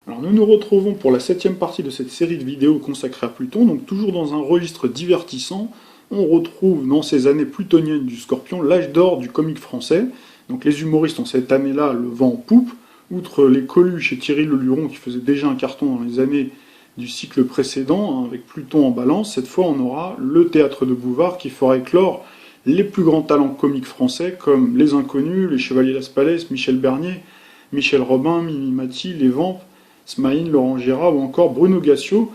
Alors nous nous retrouvons pour la 7e partie de cette série de vidéos consacrée à Pluton, donc toujours dans un registre divertissant. On retrouve dans ces années plutoniennes du Scorpion l'âge d'or du comique français. Donc les humoristes ont cette année-là le vent en poupe, outre les Coluche et Thierry Leluron qui faisaient déjà un carton dans les années du cycle précédent, avec Pluton en balance. Cette fois on aura le théâtre de Bouvard qui fera éclore les plus grands talents comiques français comme Les Inconnus, Les Chevaliers Las Palais, Michel Bernier, Michel Robin, Mimi Mati, Les Vampes, Smaïn, Laurent Gérard ou encore Bruno Gassio.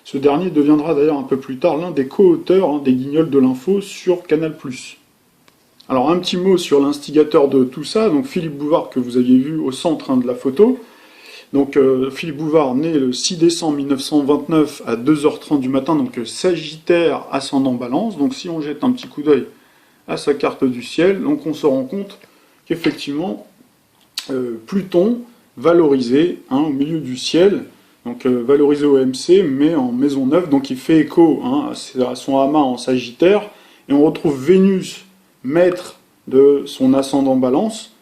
Ce dernier deviendra d'ailleurs un peu plus tard l'un des co-auteurs des Guignols de l'info sur Canal+. Alors un petit mot sur l'instigateur de tout ça, donc Philippe Bouvard que vous aviez vu au centre de la photo. Donc Philippe Bouvard, né le 6 décembre 1929 à 2h30 du matin, donc Sagittaire ascendant Balance. Donc si on jette un petit coup d'œil à sa carte du ciel, donc on se rend compte qu'effectivement Pluton valorisé au milieu du ciel, donc valorisé au MC, mais en maison 9, donc il fait écho à son amas en Sagittaire, et on retrouve Vénus, maître de son ascendant Balance,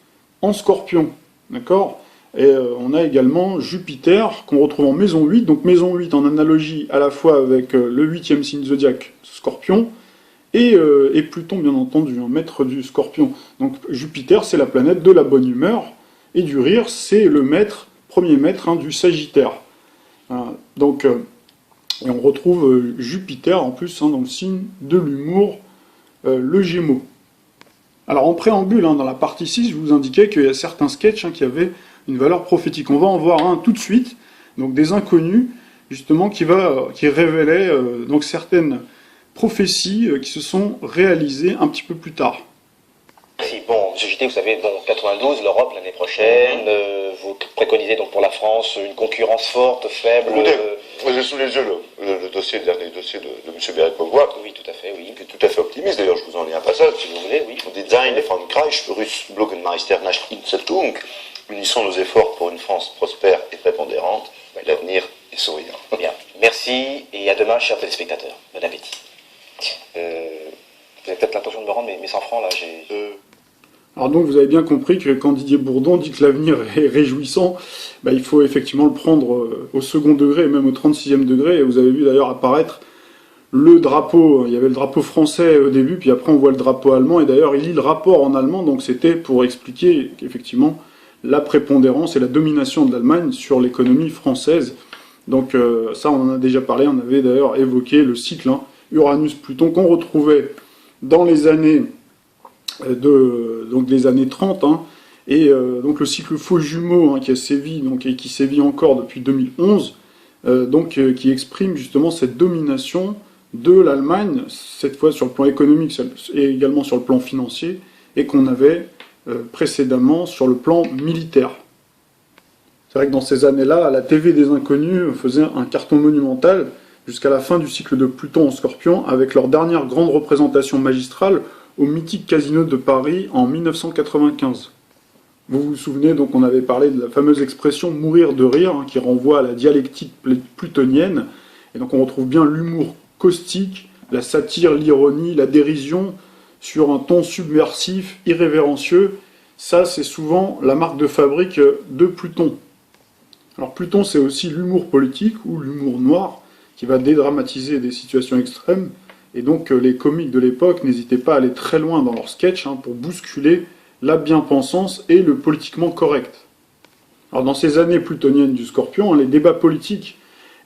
en Scorpion, d'accord. Et on a également Jupiter, qu'on retrouve en maison 8, donc maison 8 en analogie à la fois avec le 8e signe zodiaque, Scorpion, et Pluton, bien entendu, maître du Scorpion. Donc Jupiter, c'est la planète de la bonne humeur, et du rire, c'est le premier maître du Sagittaire. Donc, et on retrouve Jupiter en plus dans le signe de l'humour, le Gémeaux. Alors en préambule, dans la partie 6, je vous indiquais qu'il y a certains sketchs qui avaient une valeur prophétique. On va en voir un tout de suite, donc des Inconnus, justement, qui révélaient donc certaines prophéties qui se sont réalisées un petit peu plus tard. Bon, JT, vous savez, 92, l'Europe l'année prochaine, vous préconisez donc pour la France une concurrence forte, faible... J'ai sous les yeux le dernier dossier de M. Bérec-Beauvois. Oui, tout à fait, oui. Qui est tout à fait optimiste, d'ailleurs, je vous en lis un passage, si vous voulez. Oui. Design et Frankreich, Russblocken Meister nach Inseltung, unissons nos efforts pour une France prospère et prépondérante, l'avenir est souriant. Bien, merci, et à demain, chers téléspectateurs. Bon appétit. Vous avez peut-être l'intention de me rendre mes 100 francs, là, Alors donc vous avez bien compris que quand Didier Bourdon dit que l'avenir est réjouissant, il faut effectivement le prendre au second degré et même au 36e degré. Et vous avez vu d'ailleurs apparaître le drapeau, il y avait le drapeau français au début, puis après on voit le drapeau allemand, et d'ailleurs il lit le rapport en allemand, donc c'était pour expliquer qu'effectivement la prépondérance et la domination de l'Allemagne sur l'économie française. Donc ça on en a déjà parlé, on avait d'ailleurs évoqué le cycle Uranus-Pluton qu'on retrouvait dans les années donc les années 30, et donc le cycle faux jumeau qui a sévi et qui sévit encore depuis 2011, qui exprime justement cette domination de l'Allemagne, cette fois sur le plan économique et également sur le plan financier, et qu'on avait précédemment sur le plan militaire. C'est vrai que dans ces années-là, la TV des Inconnus faisait un carton monumental jusqu'à la fin du cycle de Pluton en Scorpion, avec leur dernière grande représentation magistrale au mythique Casino de Paris en 1995. Vous vous souvenez, donc on avait parlé de la fameuse expression « mourir de rire » qui renvoie à la dialectique plutonienne, et donc on retrouve bien l'humour caustique, la satire, l'ironie, la dérision, sur un ton subversif, irrévérencieux. Ça, c'est souvent la marque de fabrique de Pluton. Alors Pluton, c'est aussi l'humour politique, ou l'humour noir, qui va dédramatiser des situations extrêmes, et donc les comiques de l'époque n'hésitaient pas à aller très loin dans leurs sketchs pour bousculer la bien-pensance et le politiquement correct. Alors dans ces années plutoniennes du Scorpion, les débats politiques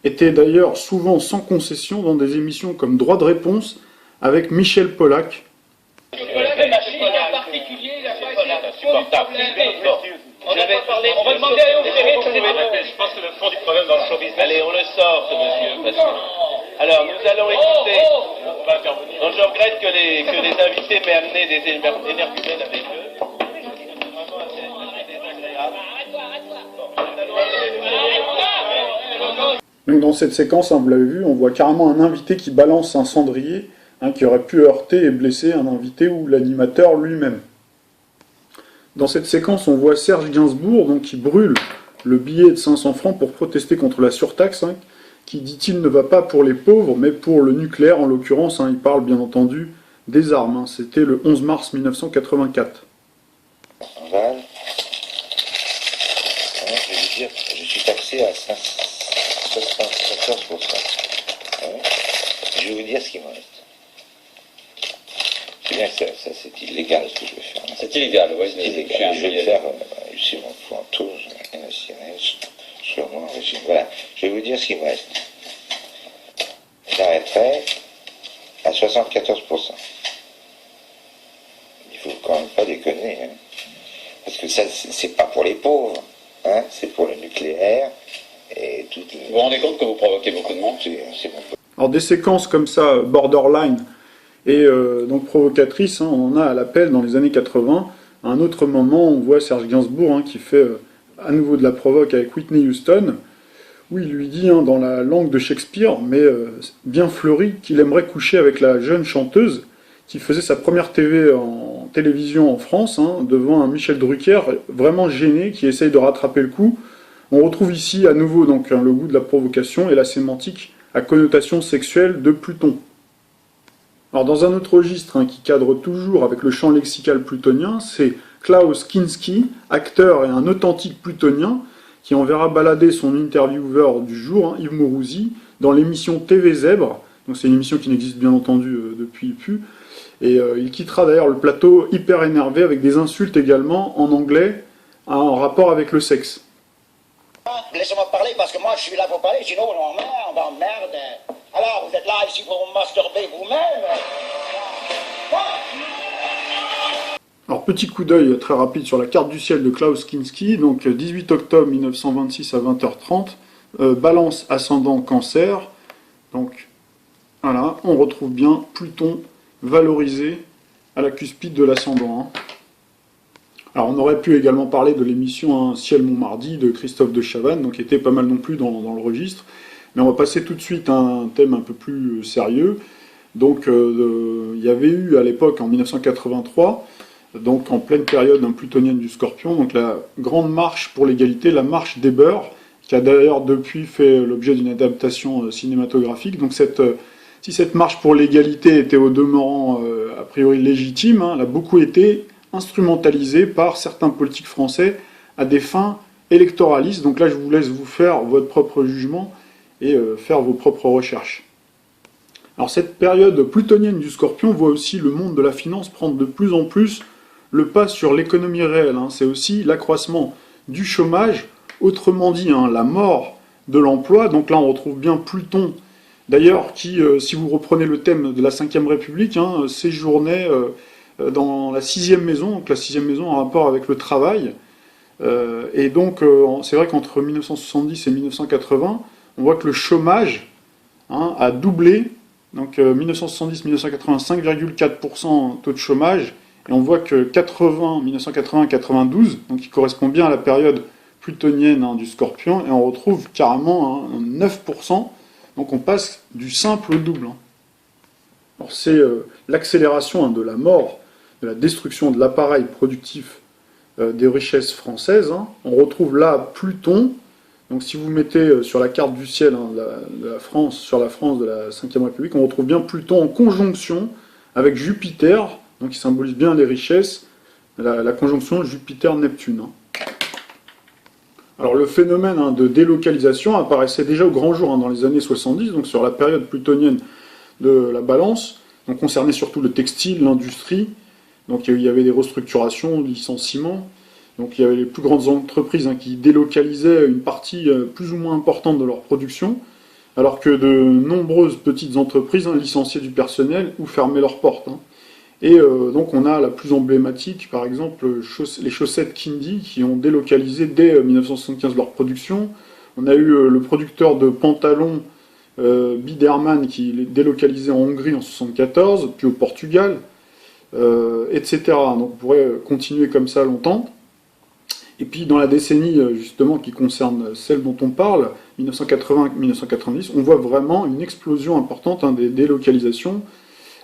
étaient d'ailleurs souvent sans concession dans des émissions comme Droit de réponse avec Michel Polac. On va demander à Léon Ferré. Je pense que le fond du problème dans le show business... Allez, on le sort, ce monsieur. Parce que... Alors, nous allons écouter... Donc, je regrette que les invités m'aient amené des énergumènes avec eux. Vraiment assez désagréable. Donc dans cette séquence, vous l'avez vu, on voit carrément un invité qui balance un cendrier, qui aurait pu heurter et blesser un invité ou l'animateur lui-même. Dans cette séquence, on voit Serge Gainsbourg qui brûle le billet de 500 francs pour protester contre la surtaxe, qui, dit-il, ne va pas pour les pauvres, mais pour le nucléaire en l'occurrence. Il parle bien entendu des armes. C'était le 11 mars 1984. dire, je suis taxé à 74%. Ouais. Je vais vous dire ce qui me reste. C'est bien que ça c'est illégal ce que je vais faire. C'est illégal, oui. C'est illégal. Je vais le faire ici, mon fantôme, un sirène, sur moi, voilà. Je vais vous dire ce qui me reste. J'arrêterai à 74%. Il faut quand même pas déconner, hein. Parce que ça, c'est pas pour les pauvres, hein. C'est pour le nucléaire et tout. Vous vous rendez compte que vous provoquez beaucoup de monde? C'est bon. Alors des séquences comme ça, borderline, et donc provocatrices, hein, on en a à l'appel dans les années 80. À un autre moment, on voit Serge Gainsbourg hein, qui fait à nouveau de la provoque avec Whitney Houston, où il lui dit, hein, dans la langue de Shakespeare, mais bien fleurie, qu'il aimerait coucher avec la jeune chanteuse qui faisait sa première télévision en France, hein, devant un Michel Drucker vraiment gêné, qui essaye de rattraper le coup. On retrouve ici à nouveau donc, hein, le goût de la provocation et la sémantique à connotation sexuelle de Pluton. Alors dans un autre registre hein, qui cadre toujours avec le champ lexical plutonien, c'est Klaus Kinski, acteur et un authentique plutonien, qui enverra balader son intervieweur du jour, hein, Yves Mourouzi, dans l'émission TV Zèbre. Donc c'est une émission qui n'existe bien entendu depuis plus. Et il quittera d'ailleurs le plateau hyper énervé avec des insultes également en anglais hein, en rapport avec le sexe. Laissez-moi parler parce que moi je suis là pour parler, sinon on m'emmerde. Alors vous êtes là ici pour vous masturber vous-même. Alors petit coup d'œil très rapide sur la carte du ciel de Klaus Kinski, donc 18 octobre 1926 à 20h30, Balance ascendant Cancer, donc voilà, on retrouve bien Pluton valorisé à la cuspide de l'ascendant. Hein. Alors on aurait pu également parler de l'émission hein, Ciel Montmardi de Christophe de Chavannes, donc qui était pas mal non plus dans le registre, mais on va passer tout de suite à un thème un peu plus sérieux. Donc il y avait eu à l'époque, en 1983, donc en pleine période plutonienne du Scorpion, donc la grande marche pour l'égalité, la marche des beurs, qui a d'ailleurs depuis fait l'objet d'une adaptation cinématographique. Donc si cette marche pour l'égalité était au demeurant a priori légitime, hein, elle a beaucoup été instrumentalisée par certains politiques français à des fins électoralistes. Donc là je vous laisse vous faire votre propre jugement et faire vos propres recherches. Alors cette période plutonienne du Scorpion voit aussi le monde de la finance prendre de plus en plus le pas sur l'économie réelle. Hein. C'est aussi l'accroissement du chômage, autrement dit hein, la mort de l'emploi. Donc là on retrouve bien Pluton, d'ailleurs, qui, si vous reprenez le thème de la 5e République, hein, séjournait dans la 6e maison, donc la 6e maison en rapport avec le travail. Et donc c'est vrai qu'entre 1970 et 1980, on voit que le chômage hein, a doublé. Donc 1970-1980, 5,4% taux de chômage. Et on voit que 1980-92, donc qui correspond bien à la période plutonienne hein, du Scorpion, et on retrouve carrément hein, 9%. Donc on passe du simple au double. Hein. Alors c'est l'accélération hein, de la mort, de la destruction de l'appareil productif des richesses françaises. Hein. On retrouve là Pluton. Donc si vous mettez sur la carte du ciel hein, de la France, sur la France de la 5e République, on retrouve bien Pluton en conjonction avec Jupiter, donc qui symbolise bien les richesses, la conjonction Jupiter-Neptune. Hein. Alors le phénomène hein, de délocalisation apparaissait déjà au grand jour hein, dans les années 70, donc sur la période plutonienne de la Balance, donc concernait surtout le textile, l'industrie, donc il y avait des restructurations, licenciements. Donc il y avait les plus grandes entreprises hein, qui délocalisaient une partie plus ou moins importante de leur production, alors que de nombreuses petites entreprises hein, licenciaient du personnel ou fermaient leurs portes. Hein. Et donc on a la plus emblématique, par exemple, les chaussettes Kindy, qui ont délocalisé dès 1975 leur production. On a eu le producteur de pantalons Biderman qui les délocalisait en Hongrie en 1974, puis au Portugal, etc. Donc on pourrait continuer comme ça longtemps. Et puis dans la décennie justement qui concerne celle dont on parle, 1980-1990, on voit vraiment une explosion importante hein, des délocalisations,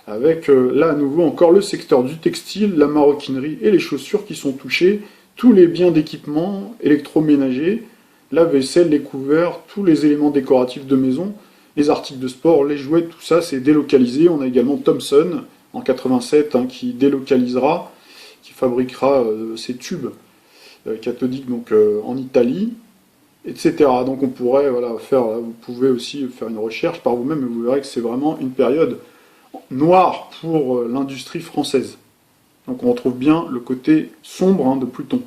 avec là à nouveau encore le secteur du textile, la maroquinerie et les chaussures qui sont touchés, tous les biens d'équipement électroménagers, la vaisselle, les couverts, tous les éléments décoratifs de maison, les articles de sport, les jouets, tout ça c'est délocalisé. On a également Thomson en 87 hein, qui délocalisera, qui fabriquera ces tubes cathodiques donc, en Italie. etc. Donc on pourrait vous pouvez aussi faire une recherche par vous-même et vous verrez que c'est vraiment une période noire pour l'industrie française. Donc on retrouve bien le côté sombre de Pluton.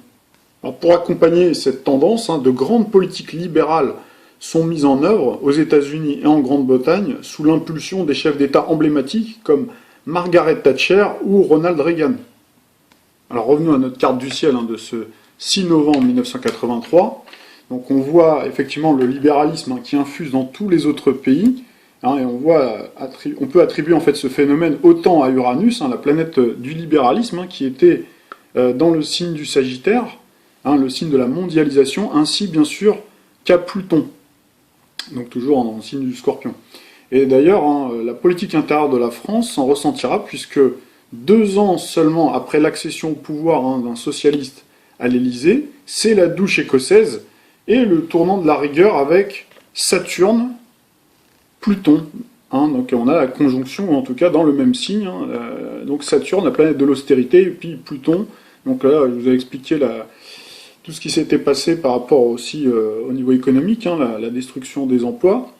Alors pour accompagner cette tendance, de grandes politiques libérales sont mises en œuvre aux États-Unis et en Grande-Bretagne sous l'impulsion des chefs d'État emblématiques comme Margaret Thatcher ou Ronald Reagan. Alors revenons à notre carte du ciel de ce 6 novembre 1983. Donc on voit effectivement le libéralisme qui infuse dans tous les autres pays. Et on peut attribuer en fait ce phénomène autant à Uranus, la planète du libéralisme, qui était dans le signe du Sagittaire, le signe de la mondialisation, ainsi bien sûr qu'à Pluton, donc toujours dans le signe du Scorpion. Et d'ailleurs, la politique intérieure de la France s'en ressentira, puisque 2 ans seulement après l'accession au pouvoir d'un socialiste à l'Élysée, c'est la douche écossaise et le tournant de la rigueur avec Saturne, Pluton. Donc on a la conjonction, en tout cas dans le même signe. Donc Saturne, la planète de l'austérité, et puis Pluton. Donc là, je vous ai expliqué tout ce qui s'était passé par rapport aussi au niveau économique, la destruction des emplois.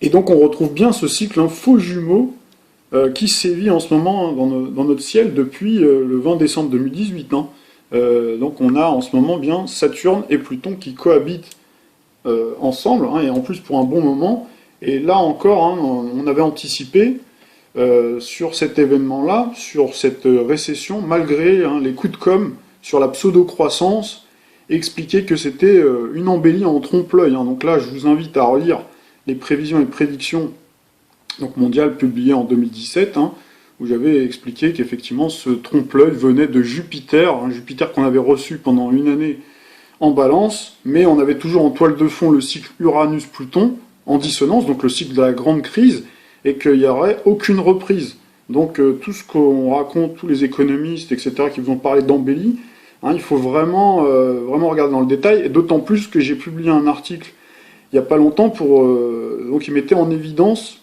Et donc on retrouve bien ce cycle faux jumeau qui sévit en ce moment dans notre ciel depuis le 20 décembre 2018. Donc on a en ce moment bien Saturne et Pluton qui cohabitent ensemble, et en plus pour un bon moment. Et là encore, on avait anticipé sur cet événement-là, sur cette récession, malgré les coups de com' sur la pseudo-croissance, expliquer que c'était une embellie en trompe-l'œil. Donc là, je vous invite à relire les prévisions et prédictions mondiales publiées en 2017, où j'avais expliqué qu'effectivement ce trompe-l'œil venait de Jupiter, Jupiter qu'on avait reçu pendant une année en Balance, mais on avait toujours en toile de fond le cycle Uranus-Pluton, en dissonance, donc le cycle de la grande crise, et qu'il n'y aurait aucune reprise. Donc tout ce qu'on raconte, tous les économistes, etc., qui vous ont parlé d'embellie, il faut vraiment regarder dans le détail, et d'autant plus que j'ai publié un article il n'y a pas longtemps donc il mettait en évidence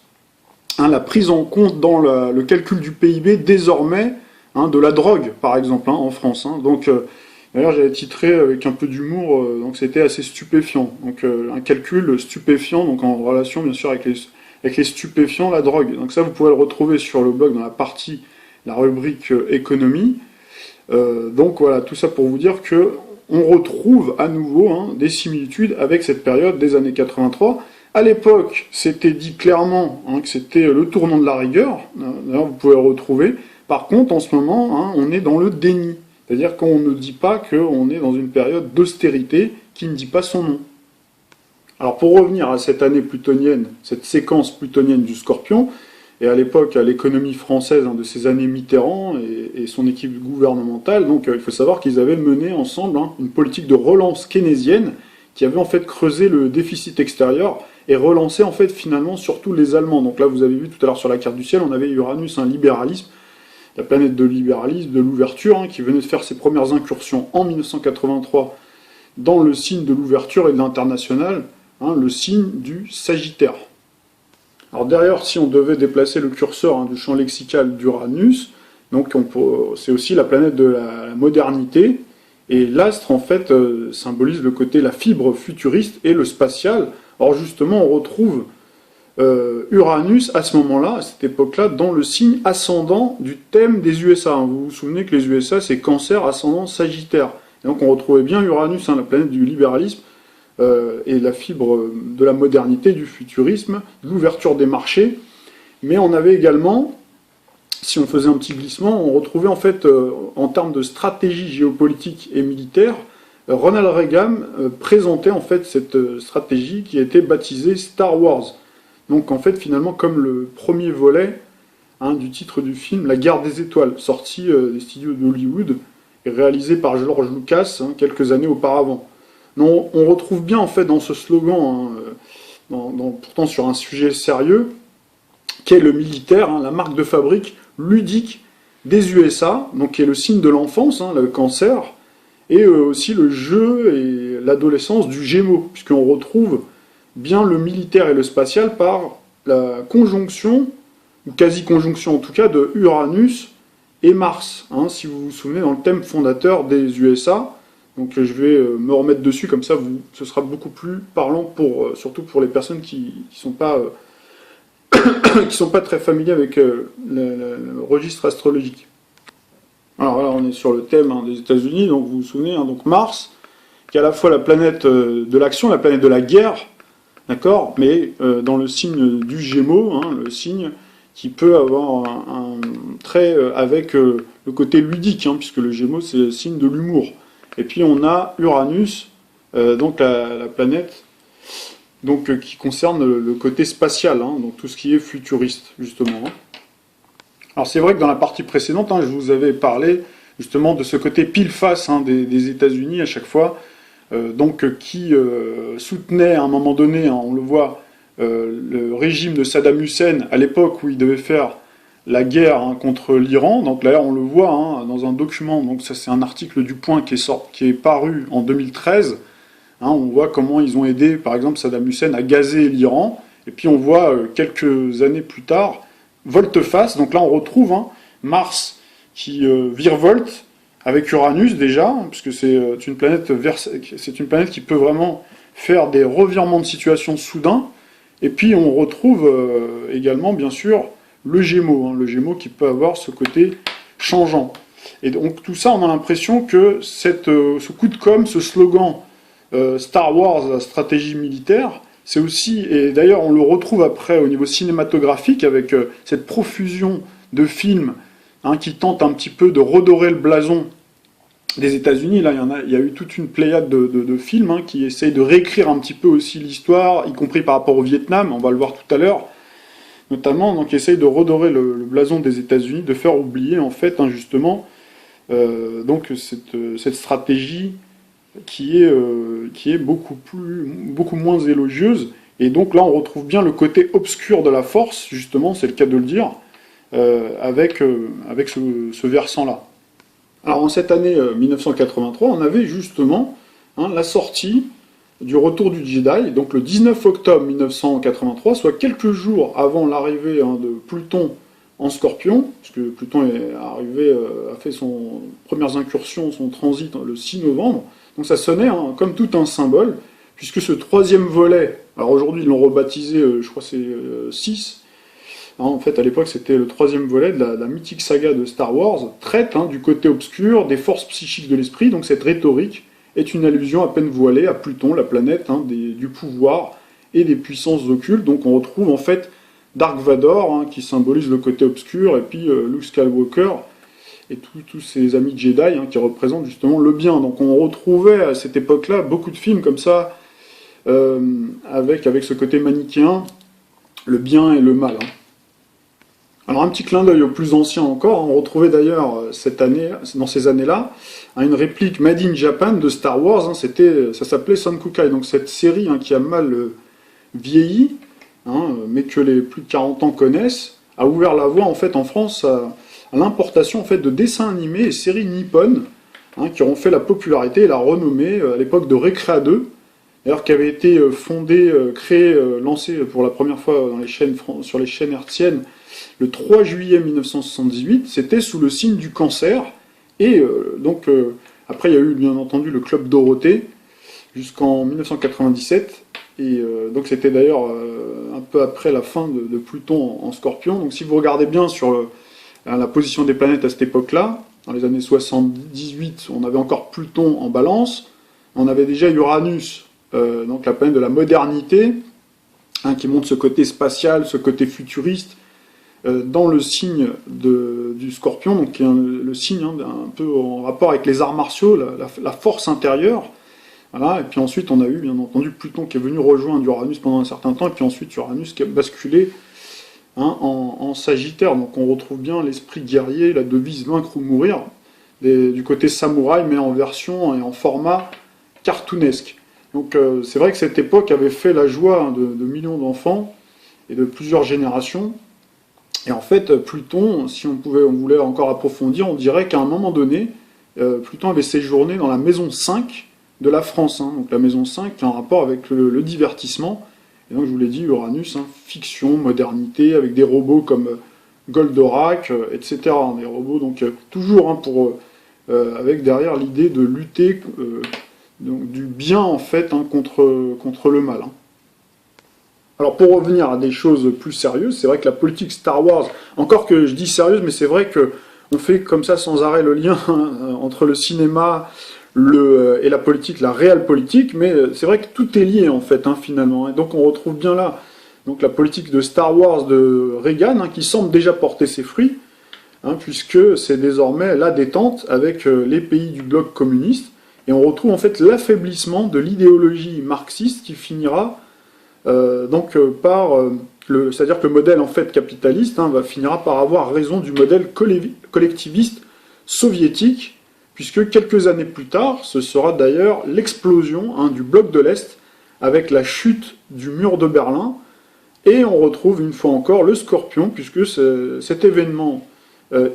la prise en compte dans le calcul du PIB désormais de la drogue, par exemple, en France. Donc d'ailleurs, j'avais titré avec un peu d'humour, donc c'était assez stupéfiant. Donc un calcul stupéfiant, donc en relation bien sûr avec les stupéfiants, la drogue. Donc ça, vous pouvez le retrouver sur le blog dans la rubrique économie. Donc voilà, tout ça pour vous dire que on retrouve à nouveau des similitudes avec cette période des années 83. À l'époque, c'était dit clairement que c'était le tournant de la rigueur. D'ailleurs, vous pouvez le retrouver. Par contre, en ce moment, on est dans le déni. C'est-à-dire qu'on ne dit pas qu'on est dans une période d'austérité qui ne dit pas son nom. Alors pour revenir à cette année plutonienne, cette séquence plutonienne du Scorpion, et à l'époque à l'économie française de ces années Mitterrand et son équipe gouvernementale, donc il faut savoir qu'ils avaient mené ensemble une politique de relance keynésienne qui avait en fait creusé le déficit extérieur et relancé en fait finalement surtout les Allemands. Donc là vous avez vu tout à l'heure sur la carte du ciel, on avait Uranus, un libéralisme, la planète de libéralisme, de l'ouverture, qui venait de faire ses premières incursions en 1983 dans le signe de l'ouverture et de l'international, le signe du Sagittaire. Alors derrière, si on devait déplacer le curseur du champ lexical d'Uranus, donc c'est aussi la planète de la modernité, et l'astre en fait symbolise le côté, la fibre futuriste et le spatial. Or justement, on retrouve Uranus à ce moment-là, à cette époque-là, dans le signe ascendant du thème des USA. Vous vous souvenez que les USA, c'est Cancer ascendant Sagittaire. Et donc on retrouvait bien Uranus, la planète du libéralisme, et la fibre de la modernité, du futurisme, de l'ouverture des marchés. Mais on avait également, si on faisait un petit glissement, on retrouvait en fait, en termes de stratégie géopolitique et militaire, Ronald Reagan présentait en fait cette stratégie qui a été baptisée Star Wars. Donc en fait finalement comme le premier volet du titre du film La Guerre des Étoiles, sorti des studios d'Hollywood et réalisé par George Lucas quelques années auparavant. Non, on retrouve bien en fait dans ce slogan, pourtant sur un sujet sérieux, qu'est le militaire, la marque de fabrique ludique des USA, donc qui est le signe de l'enfance, le Cancer, et aussi le jeu et l'adolescence du Gémeaux, puisqu'on retrouve bien le militaire et le spatial par la conjonction, ou quasi-conjonction en tout cas, de Uranus et Mars. Si vous vous souvenez, dans le thème fondateur des USA, Donc je vais me remettre dessus, comme ça ce sera beaucoup plus parlant, surtout pour les personnes qui sont pas, qui sont pas très familiers avec le registre astrologique. Alors là, on est sur le thème des États-Unis, donc vous vous souvenez, donc Mars, qui est à la fois la planète de l'action, la planète de la guerre, d'accord, mais dans le signe du Gémeaux, le signe qui peut avoir un trait avec le côté ludique, puisque le Gémeaux c'est le signe de l'humour. Et puis on a Uranus, donc la planète donc, qui concerne le côté spatial, donc tout ce qui est futuriste, justement. Alors c'est vrai que dans la partie précédente, je vous avais parlé justement de ce côté pile-face des États-Unis à chaque fois, qui soutenait à un moment donné, on le voit, le régime de Saddam Hussein à l'époque où il devait faire la guerre contre l'Iran. Donc là, on le voit dans un document. Donc ça, c'est un article du Point qui est paru en 2013. On voit comment ils ont aidé, par exemple, Saddam Hussein à gazer l'Iran. Et puis on voit quelques années plus tard, volte-face. Donc là, on retrouve Mars qui virevolte avec Uranus déjà, puisque c'est une planète qui peut vraiment faire des revirements de situation soudains. Et puis on retrouve également, bien sûr, le Gémeaux qui peut avoir ce côté changeant. Et donc tout ça, on a l'impression que ce coup de com', ce slogan Star Wars, la stratégie militaire, c'est aussi, et d'ailleurs on le retrouve après au niveau cinématographique avec cette profusion de films qui tentent un petit peu de redorer le blason des États-Unis. Là, il y a eu toute une pléiade de films qui essayent de réécrire un petit peu aussi l'histoire, y compris par rapport au Vietnam, on va le voir tout à l'heure, notamment, donc essayent de redorer le blason des États-Unis, de faire oublier en fait justement donc cette stratégie qui est beaucoup moins élogieuse. Et donc là, on retrouve bien le côté obscur de la force, justement, c'est le cas de le dire, avec ce versant-là. Alors en cette année 1983, on avait justement la sortie du Retour du Jedi, donc le 19 octobre 1983, soit quelques jours avant l'arrivée de Pluton en Scorpion, puisque Pluton est arrivé, a fait son premières incursions, son transit le 6 novembre. Donc ça sonnait comme tout un symbole, puisque ce troisième volet, alors aujourd'hui ils l'ont rebaptisé, je crois c'est 6, en fait à l'époque c'était le troisième volet de la mythique saga de Star Wars, traite du côté obscur, des forces psychiques de l'esprit, donc cette rhétorique est une allusion à peine voilée à Pluton, la planète du pouvoir et des puissances occultes. Donc on retrouve en fait Dark Vador, qui symbolise le côté obscur, et puis Luke Skywalker, et tous ces amis Jedi qui représentent justement le bien. Donc on retrouvait à cette époque-là beaucoup de films comme ça, avec ce côté manichéen, le bien et le mal. Alors un petit clin d'œil au plus ancien encore, on retrouvait d'ailleurs dans ces années-là, une réplique Made in Japan de Star Wars, ça s'appelait Sankukai, donc cette série qui a mal vieilli, mais que les plus de 40 ans connaissent, a ouvert la voie en fait en France à l'importation en fait de dessins animés et séries nippones qui ont fait la popularité et la renommée à l'époque de Recrea 2, d'ailleurs qui avait été lancé pour la première fois sur les chaînes hertziennes le 3 juillet 1978, c'était sous le signe du cancer, et après il y a eu bien entendu le Club Dorothée jusqu'en 1997, et donc c'était d'ailleurs un peu après la fin de Pluton en Scorpion. Donc si vous regardez bien sur la position des planètes à cette époque-là, dans les années 78, on avait encore Pluton en Balance, on avait déjà Uranus, donc la planète de la modernité, qui montre ce côté spatial, ce côté futuriste, dans le signe du Scorpion, donc qui est le signe un peu en rapport avec les arts martiaux, la force intérieure. Voilà. Et puis ensuite on a eu bien entendu Pluton qui est venu rejoindre Uranus pendant un certain temps, et puis ensuite Uranus qui a basculé en Sagittaire. Donc on retrouve bien l'esprit guerrier, la devise vaincre ou mourir, du côté samouraï, mais en version et en format cartoonesque. Donc c'est vrai que cette époque avait fait la joie de millions d'enfants et de plusieurs générations. Et en fait, Pluton, si on voulait encore approfondir, on dirait qu'à un moment donné, Pluton avait séjourné dans la maison 5 de la France. Donc la maison 5 qui est en rapport avec le divertissement. Et donc je vous l'ai dit, Uranus, fiction, modernité, avec des robots comme Goldorak, etc. Des robots donc toujours pour avec derrière l'idée de lutter donc, du bien en fait hein, contre le mal. Hein. Alors pour revenir à des choses plus sérieuses, c'est vrai que la politique Star Wars, encore que je dis sérieuse, mais c'est vrai que on fait comme ça sans arrêt le lien entre le cinéma et la politique, la réelle politique, mais c'est vrai que tout est lié en fait hein, finalement. Et donc on retrouve bien là donc, la politique de Star Wars de Reagan hein, qui semble déjà porter ses fruits, hein, puisque c'est désormais la détente avec les pays du bloc communiste, et on retrouve en fait l'affaiblissement de l'idéologie marxiste qui finira c'est-à-dire que le modèle en fait capitaliste hein, finira par avoir raison du modèle collectiviste soviétique, puisque quelques années plus tard, ce sera d'ailleurs l'explosion hein, du bloc de l'Est avec la chute du mur de Berlin, et on retrouve une fois encore le Scorpion, puisque cet événement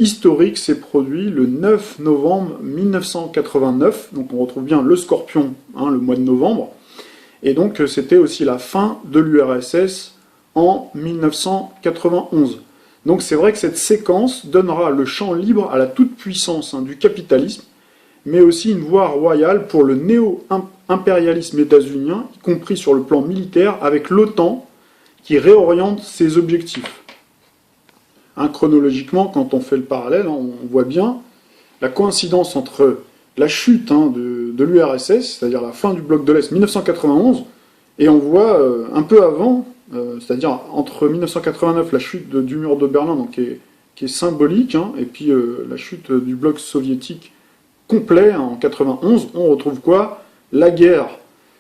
historique s'est produit le 9 novembre 1989, donc on retrouve bien le Scorpion hein, le mois de novembre. Et donc c'était aussi la fin de l'URSS en 1991. Donc c'est vrai que cette séquence donnera le champ libre à la toute-puissance hein, du capitalisme, mais aussi une voie royale pour le néo-impérialisme états-unien, y compris sur le plan militaire, avec l'OTAN qui réoriente ses objectifs. Hein, chronologiquement, quand on fait le parallèle, on voit bien la coïncidence entre la chute hein, de l'URSS, c'est-à-dire la fin du bloc de l'Est 1991, et on voit un peu avant, c'est-à-dire entre 1989, la chute du mur de Berlin, donc, qui est symbolique, hein, et puis la chute du bloc soviétique complet hein, en 91, on retrouve quoi? La guerre,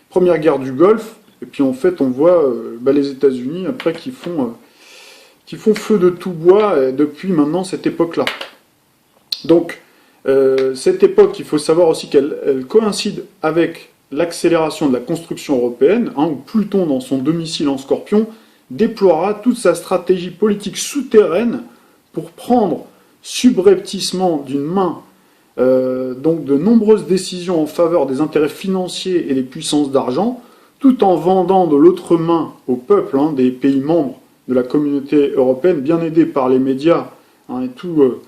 première guerre du Golfe, et puis en fait on voit les États-Unis après qui font feu de tout bois depuis maintenant cette époque-là. Donc, cette époque, il faut savoir aussi qu'elle coïncide avec l'accélération de la construction européenne, hein, où Pluton, dans son domicile en Scorpion, déploiera toute sa stratégie politique souterraine pour prendre subrepticement d'une main donc de nombreuses décisions en faveur des intérêts financiers et des puissances d'argent, tout en vendant de l'autre main au peuple hein, des pays membres de la communauté européenne, bien aidés par les médias hein, et tout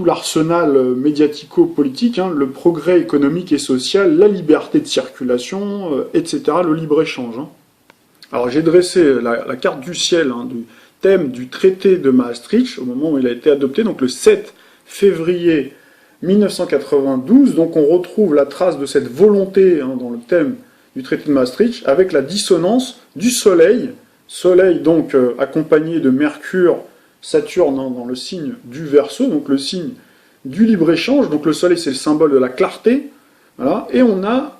l'arsenal médiatico-politique, hein, le progrès économique et social, la liberté de circulation, etc., le libre-échange. Hein. Alors j'ai dressé la carte du ciel hein, du thème du traité de Maastricht, au moment où il a été adopté, donc le 7 février 1992, donc on retrouve la trace de cette volonté hein, dans le thème du traité de Maastricht, avec la dissonance du Soleil donc accompagné de Mercure, Saturne hein, dans le signe du Verseau, donc le signe du libre-échange, donc le soleil c'est le symbole de la clarté, voilà, et on a,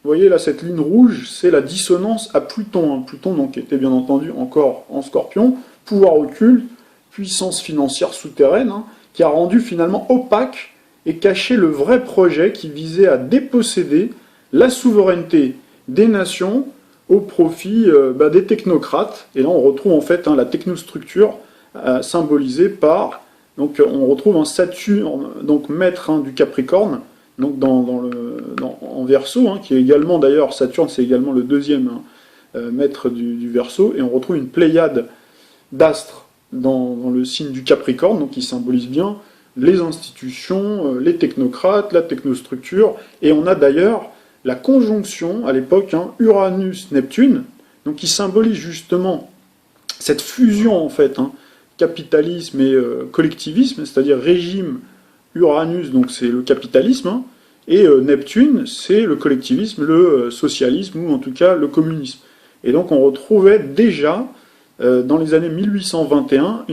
vous voyez là cette ligne rouge, c'est la dissonance à Pluton, hein. Pluton donc était bien entendu encore en Scorpion, pouvoir occulte, puissance financière souterraine, hein, qui a rendu finalement opaque et caché le vrai projet qui visait à déposséder la souveraineté des nations au profit des technocrates, et là on retrouve en fait hein, la technostructure, symbolisé par, donc on retrouve un Saturne, donc maître hein, du Capricorne, donc en Verseau, hein, qui est également d'ailleurs, Saturne c'est également le deuxième hein, maître du Verseau, et on retrouve une pléiade d'astres dans le signe du Capricorne, donc qui symbolise bien les institutions, les technocrates, la technostructure, et on a d'ailleurs la conjonction à l'époque hein, Uranus-Neptune, donc qui symbolise justement cette fusion en fait, hein, capitalisme et collectivisme, c'est-à-dire régime Uranus, donc c'est le capitalisme, hein, et Neptune, c'est le collectivisme, le socialisme, ou en tout cas le communisme. Et donc on retrouvait déjà, dans les années 1821,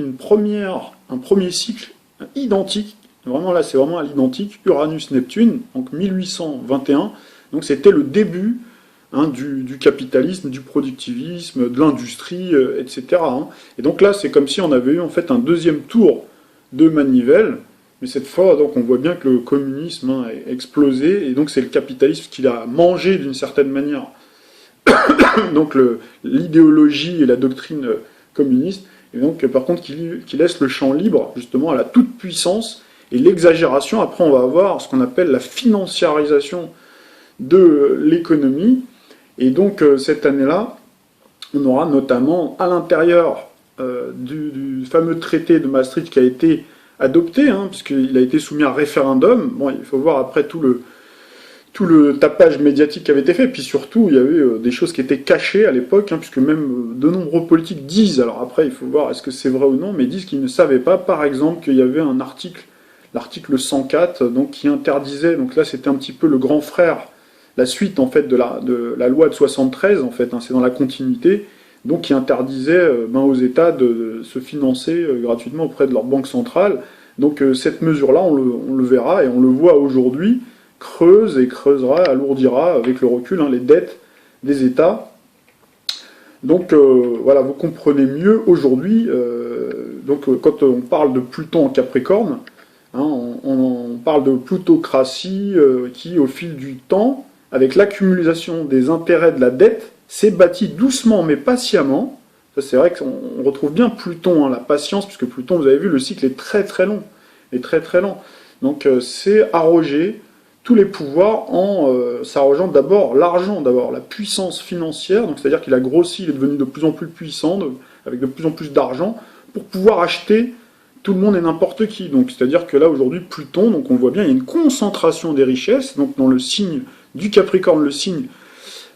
un premier cycle identique, vraiment là c'est vraiment à l'identique, Uranus-Neptune, donc 1821, donc c'était le début hein, du capitalisme, du productivisme, de l'industrie, etc. Hein. Et donc là, c'est comme si on avait eu en fait un deuxième tour de manivelle, mais cette fois, donc, on voit bien que le communisme hein, a explosé, et donc c'est le capitalisme qui l'a mangé d'une certaine manière. Donc l'idéologie et la doctrine communiste, et donc par contre qui laisse le champ libre justement à la toute-puissance et l'exagération. Après, on va avoir ce qu'on appelle la financiarisation de l'économie. Et donc cette année-là, on aura notamment à l'intérieur du fameux traité de Maastricht qui a été adopté, hein, puisqu'il a été soumis à référendum. Bon, il faut voir après tout le tapage médiatique qui avait été fait, puis surtout, il y avait des choses qui étaient cachées à l'époque, hein, puisque même de nombreux politiques disent, alors après, il faut voir est-ce que c'est vrai ou non, mais disent qu'ils ne savaient pas, par exemple, qu'il y avait un article, l'article 104, donc qui interdisait, donc là c'était un petit peu le grand frère, la suite en fait de la loi de 73, en fait, hein, c'est dans la continuité, donc qui interdisait aux États de se financer gratuitement auprès de leur banque centrale. Donc cette mesure-là, on le verra et on le voit aujourd'hui, creuse et creusera, alourdira avec le recul les dettes des États. Donc voilà, vous comprenez mieux aujourd'hui, quand on parle de Pluton en Capricorne, hein, on parle de plutocratie qui, au fil du temps, avec l'accumulation des intérêts de la dette, s'est bâti doucement mais patiemment. Ça, c'est vrai qu'on retrouve bien Pluton, la patience, puisque Pluton, vous avez vu, le cycle est très très long. Donc c'est arroger tous les pouvoirs en s'arrogeant d'abord l'argent, d'abord la puissance financière, donc c'est-à-dire qu'il a grossi, il est devenu de plus en plus puissant, avec de plus en plus d'argent, pour pouvoir acheter tout le monde et n'importe qui. Donc c'est-à-dire que là aujourd'hui Pluton, donc on voit bien, il y a une concentration des richesses, donc dans le signe du Capricorne, le signe,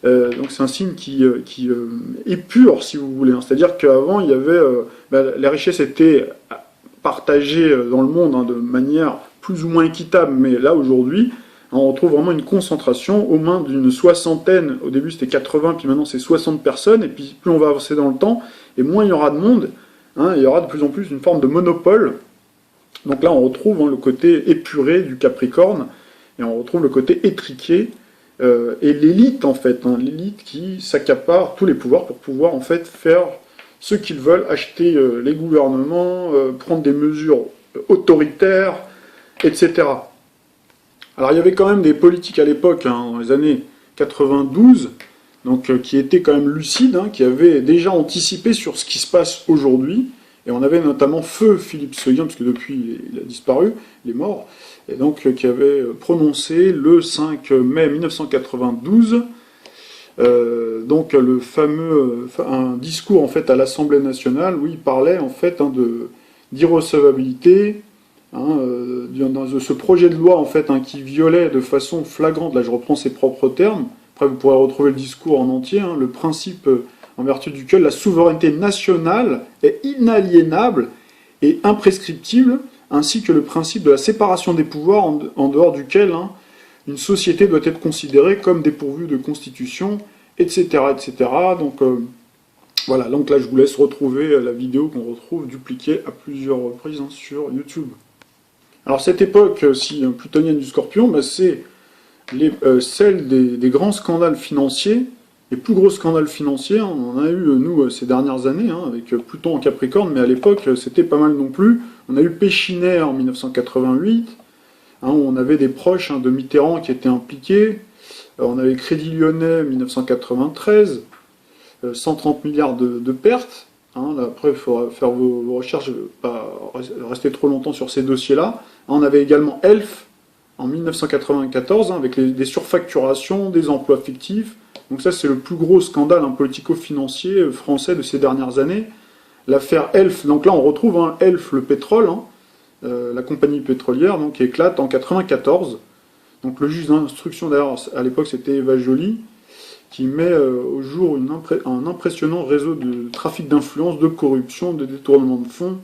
donc c'est un signe qui est pur, si vous voulez, hein. C'est-à-dire qu'avant il y avait, les richesses étaient partagées dans le monde de manière plus ou moins équitable, mais là aujourd'hui, on retrouve vraiment une concentration aux mains d'une soixantaine, au début c'était 80, puis maintenant c'est 60 personnes, et puis plus on va avancer dans le temps, et moins il y aura de monde, il y aura de plus en plus une forme de monopole. Donc là on retrouve le côté épuré du Capricorne, et on retrouve le côté étriqué, et l'élite en fait, l'élite qui s'accapare tous les pouvoirs pour pouvoir en fait faire ce qu'ils veulent, acheter les gouvernements, prendre des mesures autoritaires, etc. Alors il y avait quand même des politiques à l'époque, dans les années 92, donc, qui étaient quand même lucides, qui avaient déjà anticipé sur ce qui se passe aujourd'hui, et on avait notamment feu Philippe Seguin, parce que depuis il a disparu, il est mort, et donc qui avait prononcé le 5 mai 1992, donc le fameux un discours en fait à l'Assemblée nationale où il parlait en fait d'irrecevabilité, de ce projet de loi en fait qui violait de façon flagrante, là je reprends ses propres termes, après vous pourrez retrouver le discours en entier, le principe en vertu duquel la souveraineté nationale est inaliénable et imprescriptible, ainsi que le principe de la séparation des pouvoirs en dehors duquel une société doit être considérée comme dépourvue de constitution, etc. etc. Donc voilà, donc là je vous laisse retrouver la vidéo qu'on retrouve dupliquée à plusieurs reprises sur YouTube. Alors cette époque, plutonienne du Scorpion, c'est celle des grands scandales financiers, les plus gros scandales financiers. On en a eu, nous, ces dernières années, avec Pluton en Capricorne, mais à l'époque, c'était pas mal non plus. On a eu Péchinet en 1988, où on avait des proches de Mitterrand qui étaient impliqués. On avait Crédit Lyonnais en 1993, 130 milliards de pertes. Là, après, il faudra faire vos recherches, pas rester trop longtemps sur ces dossiers-là. On avait également Elf en 1994, avec des surfacturations, des emplois fictifs. Donc ça, c'est le plus gros scandale politico-financier français de ces dernières années. L'affaire Elf, donc là on retrouve Elf, le pétrole, la compagnie pétrolière, donc, qui éclate en 1994. Donc le juge d'instruction, d'ailleurs, à l'époque c'était Eva Joly, qui met au jour un impressionnant réseau de trafic d'influence, de corruption, de détournement de fonds,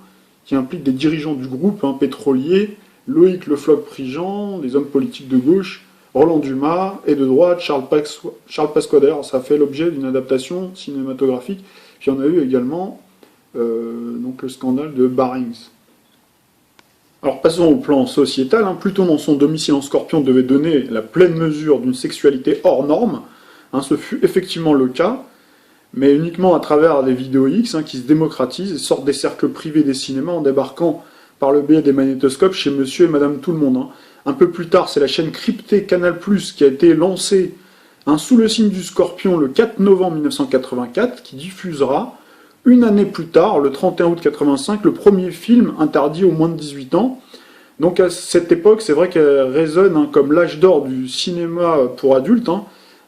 qui implique des dirigeants du groupe pétrolier, Loïc Le Floch-Prigent, des hommes politiques de gauche, Roland Dumas, et de droite, Charles Pasqua. D'ailleurs, ça a fait l'objet d'une adaptation cinématographique. Puis on a eu également donc le scandale de Barings. Alors passons au plan sociétal. Pluton dans son domicile en Scorpion devait donner la pleine mesure d'une sexualité hors norme. Ce fut effectivement le cas, mais uniquement à travers des vidéos X qui se démocratisent et sortent des cercles privés des cinémas en débarquant par le biais des magnétoscopes chez monsieur et madame tout le monde. Un peu plus tard, c'est la chaîne cryptée Canal+, qui a été lancée sous le signe du Scorpion le 4 novembre 1984, qui diffusera, une année plus tard, le 31 août 1985, le premier film interdit aux moins de 18 ans. Donc à cette époque, c'est vrai qu'elle résonne comme l'âge d'or du cinéma pour adultes,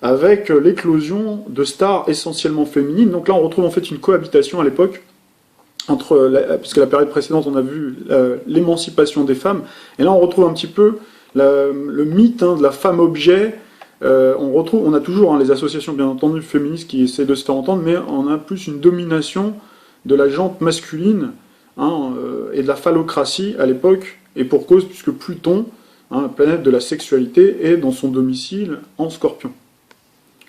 avec l'éclosion de stars essentiellement féminines. Donc là, on retrouve en fait une cohabitation à l'époque puisque la période précédente, on a vu l'émancipation des femmes, et là on retrouve un petit peu le mythe de la femme-objet. On a toujours les associations, bien entendu, féministes qui essaient de se faire entendre, mais on a plus une domination de la jante masculine et de la phallocratie à l'époque, et pour cause, puisque Pluton, la planète de la sexualité, est dans son domicile en Scorpion.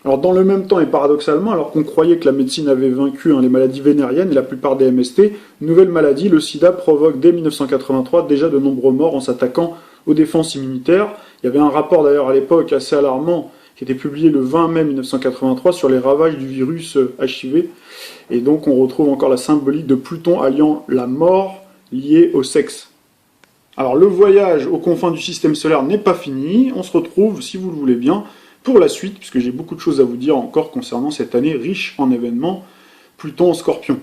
Alors dans le même temps et paradoxalement, alors qu'on croyait que la médecine avait vaincu les maladies vénériennes et la plupart des MST, une nouvelle maladie, le sida, provoque dès 1983 déjà de nombreux morts en s'attaquant aux défenses immunitaires. Il y avait un rapport d'ailleurs à l'époque assez alarmant qui était publié le 20 mai 1983 sur les ravages du virus HIV. Et donc on retrouve encore la symbolique de Pluton alliant la mort liée au sexe. Alors le voyage aux confins du système solaire n'est pas fini, on se retrouve, si vous le voulez bien, pour la suite, puisque j'ai beaucoup de choses à vous dire encore concernant cette année riche en événements, Pluton en Scorpion.